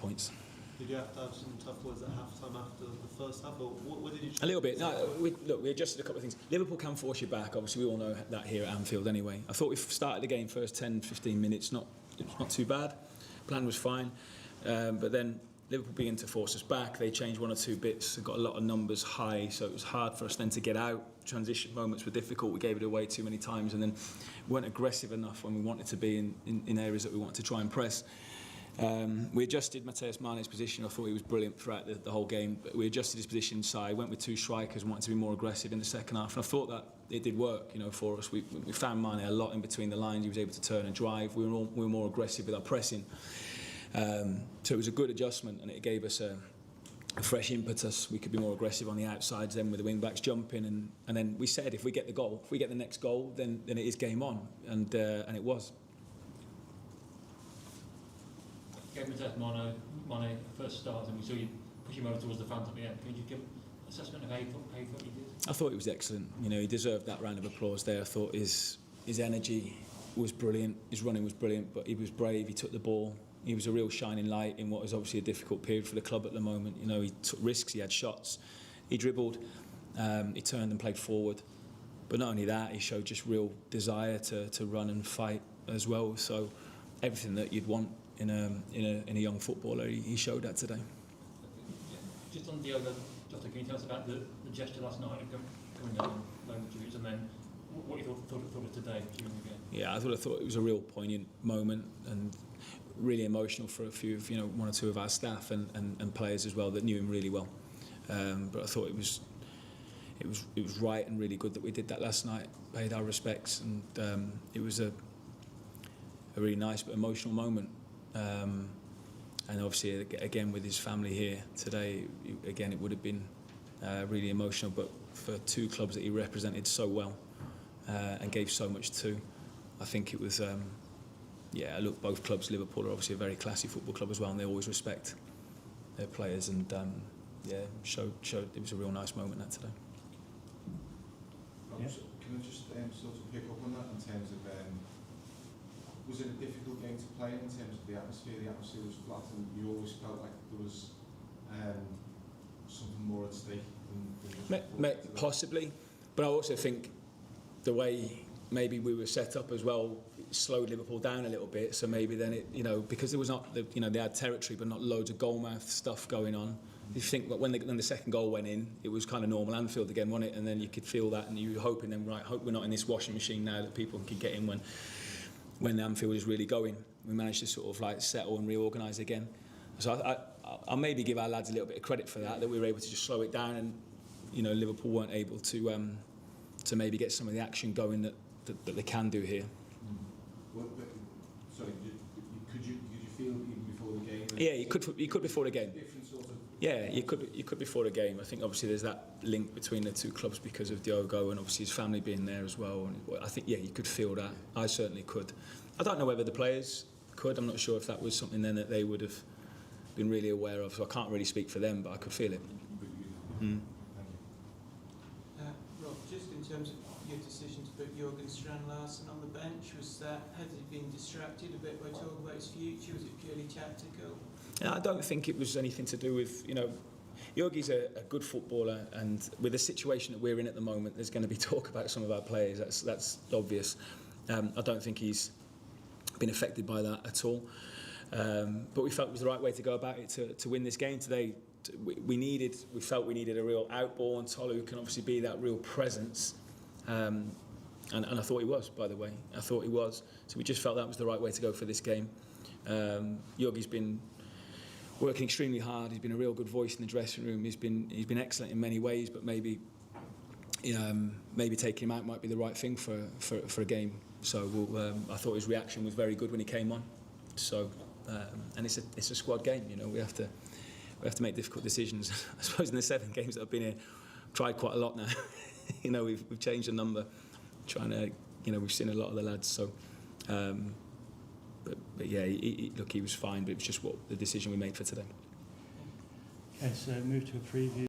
points. Did you have to have some tough words at half-time after the first half, or what did you try? A little bit. No, we adjusted a couple of things. Liverpool can force you back. Obviously, we all know that here at Anfield anyway. I thought we started the game first 10-15 minutes, not too bad. Plan was fine. But then Liverpool began to force us back. They changed one or two bits. They got a lot of numbers high, so it was hard for us then to get out. Transition moments were difficult. We gave it away too many times, and then weren't aggressive enough when we wanted to be in areas that we wanted to try and press. We adjusted Mateus Mane's position. I thought he was brilliant throughout the whole game. We adjusted his position inside, went with two strikers, wanted to be more aggressive in the second half, and I thought that it did work, for us. We found Mane a lot in between the lines. He was able to turn and drive. We were more aggressive with our pressing. So it was a good adjustment, and it gave us a fresh impetus. We could be more aggressive on the outsides then with the wing backs jumping, and then we said if we get the next goal, then it is game on, and it was. Gave Mateus Mane first start, and we saw you push him over towards the front at the end. Can you give an assessment of how you thought he did? I thought he was excellent. He deserved that round of applause there. I thought his energy was brilliant, his running was brilliant, but he was brave. He took the ball. He was a real shining light in what was obviously a difficult period for the club at the moment. He took risks. He had shots. He dribbled. He turned and played forward. But not only that, he showed just real desire to run and fight as well. So everything that you'd want in a young footballer, he showed that today. Just on Diogo Jota, can you tell us about the gesture last night of coming down low injuries, and then what you thought of today during the game? Yeah, I thought it was a real poignant moment and really emotional for a few of one or two of our staff and players as well that knew him really well. But I thought it was right and really good that we did that last night, paid our respects, and it was a really nice but emotional moment. And obviously again with his family here today, again it would have been really emotional, but for two clubs that he represented so well and gave so much to, I think it was look, both clubs, Liverpool are obviously a very classy football club as well, and they always respect their players, and showed it was a real nice moment that today. Yeah. Can I just sort of pick up on that in terms of was it a difficult game to play in terms of the atmosphere? The atmosphere was flat, and you always felt like there was something more at stake than possibly, but I also think the way maybe we were set up as well slowed Liverpool down a little bit. So maybe then it, because there was not, they had territory but not loads of goalmouth stuff going on. You think that when the second goal went in, it was kind of normal Anfield again, wasn't it? And then you could feel that, and you were hoping then, right, hope we're not in this washing machine now that people can get in when Anfield is really going. We managed to sort of settle and reorganise again. So I'll maybe give our lads a little bit of credit for that we were able to just slow it down, and Liverpool weren't able to maybe get some of the action going that they can do here. Well, sorry, could you feel even before the game? Yeah, you could before the game. Different sort of. Yeah, you could before the game. I think obviously there's that link between the two clubs because of Diogo and obviously his family being there as well. And I think you could feel that. I certainly could. I don't know whether the players could. I'm not sure if that was something then that they would have been really aware of. So I can't really speak for them, but I could feel it. Rob, just in terms of your decision to put Jørgen Strand Larsen on the bench, had he been distracted a bit by talking about his future? Was it purely tactical? I don't think it was anything to do with, Jørgen's a good footballer, and with the situation that we're in at the moment, there's going to be talk about some of our players. That's obvious. I don't think he's been affected by that at all. But we felt it was the right way to go about it to win this game today. We felt we needed a real outball, and Tolu can obviously be that real presence. And I thought he was, by the way. I thought he was. So we just felt that was the right way to go for this game. Jørgen's been working extremely hard. He's been a real good voice in the dressing room. He's been excellent in many ways, but maybe taking him out might be the right thing for a game. So I thought his reaction was very good when he came on. So and it's a squad game. We have to make difficult decisions. I suppose in the 7 games that I've been here, I've tried quite a lot now. We've changed the number, trying to, we've seen a lot of the lads. So, but yeah, he was fine. But it was just the decision we made for today. Okay, so move to a preview.